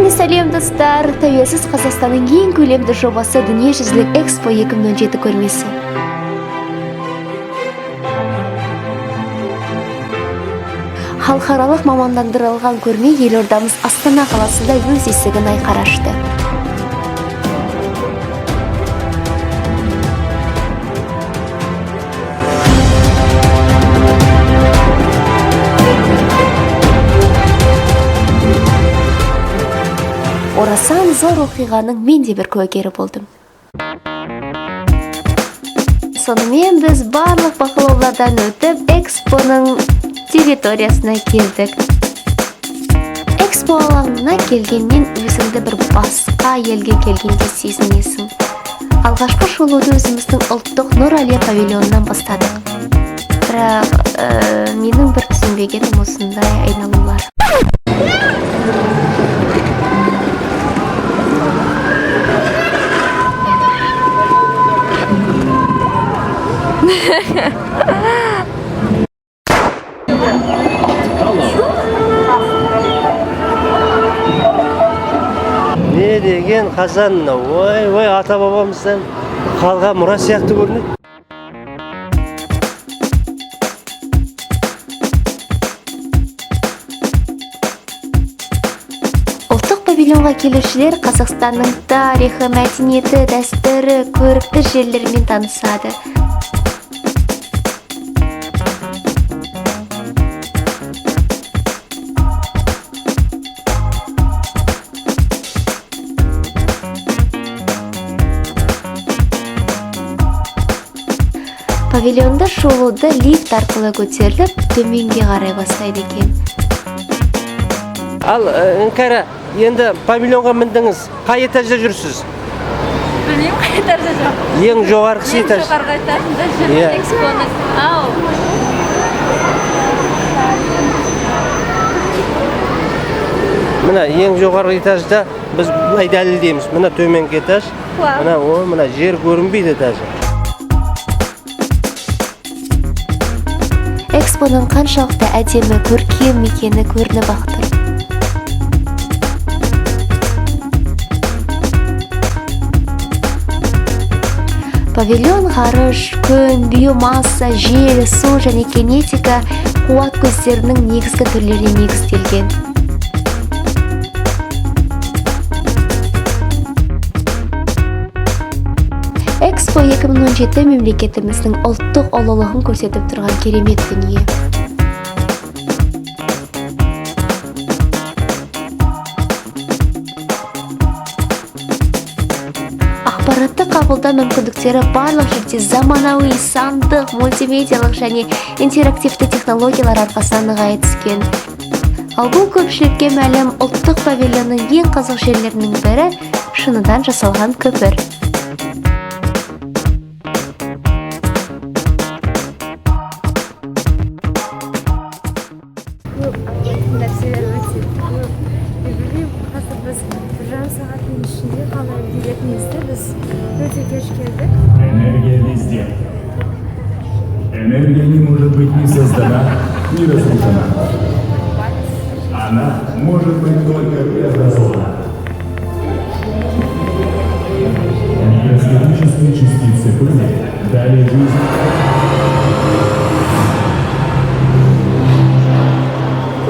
Сәлем достар, тәуелсіз Қазақстанның ең көлемді жобасы дүниежүзілік Экспо 2017 көрмесі. Халықаралық мамандандырылған көрме елордамыз Астана қаласында өз есігін айқара ашты. Орасан зор оқиғаның мен де бір куәгері болдым. Сонымен біз барлық бақылаулардан өтіп Экспоның территориясына келдік. Экспо алаңына келгеннен өзіңді бір басқа елге келгенде сезінесің. Алғашқы шолуды өзіміздің ұлттық Нұр Әлия павильонынан бастадық. Бірақ менің бір түсінбегенім осындай айналулар. Не деген қазан, ой, ата бабамыздан қалған мұра сияқты көрінеді. Ұлттық павильонға келушілер Қазақстанның тарихы, мәдениеті, дәстүрі, көрікті жерлерімен танысады. Павильонда шолуды лифт арқылы көтеріліп, төменге қарай бастайды екен. Ал, Іңкәрі, енді павильонға міндіңіз, қай этажда жүрсіз? Білмеймін, қай этажда жүр. Ең жоғарғысы этаж. Ең жоғарғы этажында жүр Экспоның. Ау. Мына ең жоғарғы этажда біз бұлай дәлелдейміз. Мына төменгі этаж, мына жер көрінбейді этажы. Экспоның қаншалықты әдемі, көркем екені көрініп ақ тұр. Павильон ғарыш, күн, биомасса, жел, су және кинетика қуат көздерінің негізгі түрлеріне негізделген. Экспо 2017 мемлекетіміздің ұлттық ұлылығын көрсетіп тұрған керемет дүние. Ақпаратты қабылдау мүмкіндіктері барлық жерде заманауи, сандық, мультимедиялық және интерактивті технологиялар арқасында нығая түскен. Ал бұл көпшілікке мәлім ұлттық павильонның ең қызық жерлерінің бірі шыныдан жасалған көпір. Энергия везде. Энергия не может быть ни создана, ни разрушена. Она может быть только преобразована. Микроскопические частицы пыли дали жизнь.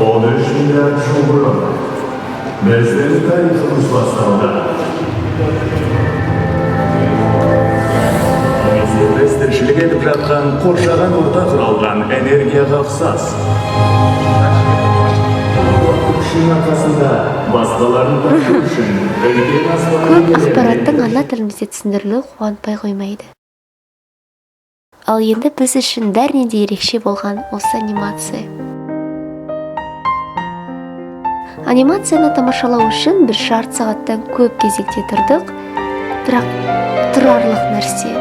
Он решил шумрон. Безден тарихımız басталды. Біз тіршілік етіп жатқан қоршаған орта құралған энергияға ұқсас. Күшін арқасында басқаларын ташу үшін үлкен аспанның Көп ақпараттың ана тілімізде түсіндірілуі қуантпай қоймайды. Ал енді біз үшін бәрінен де ерекше болған осы анимация. Анимацияны тамашалау үшін бір жарты сағаттан көп кезекте тұрдық, бірақ тұрарлық нәрсе.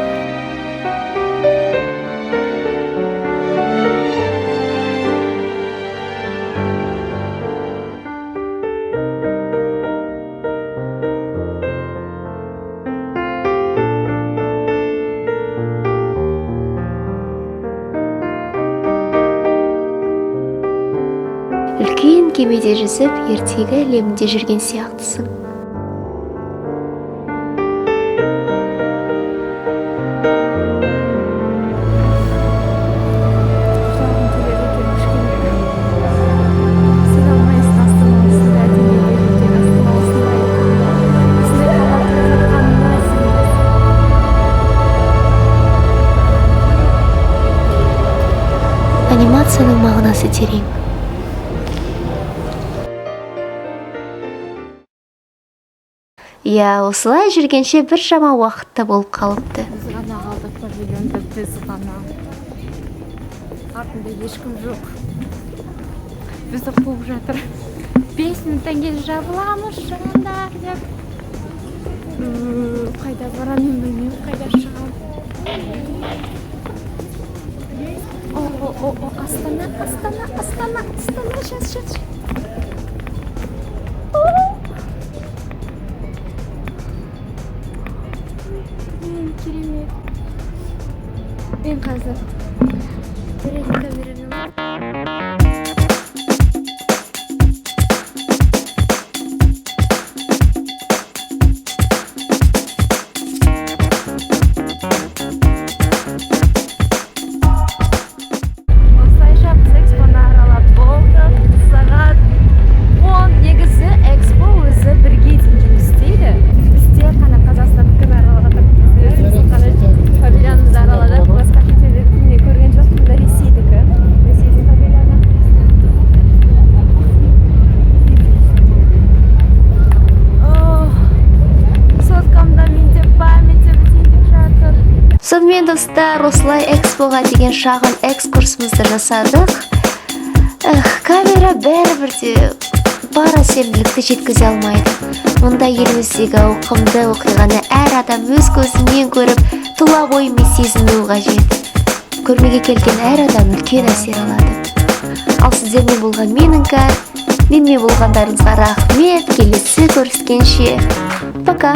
үлкен кемеде жүзіп ертегі әлемінде жүрген сияқтысың. Анимацияның мағынасы терең. Иә, осылай жүргенше бір шама уақытта болып қалыпты. Біз ғана қалдық, павильонда біз ғана. Артында ешкім жоқ. Бізді қуып жатыр. 5 минуттан кейін жабыламыз, шығыңдар деп. Қайда барамын білмеймін, қайда шығамын. Астана, сейчас. Керемет. Мен қазір камераны Сонымен достар, осылай экспоға деген шағын экскурсымызды жасадық. Камера бәрібірде бар әсемділікті жеткізе алмайды. Мұнда еліміздегі ауқымды оқиғаны әр адам өз көзімен көріп, тұла бойымен сезінуі қажет. Көрмеге келген әр адам үлкен әсер алады. Ал сіздермен болған мен Іңкәр, менімен болғандарыңызға рахмет. Келесі көріскенше. Пока!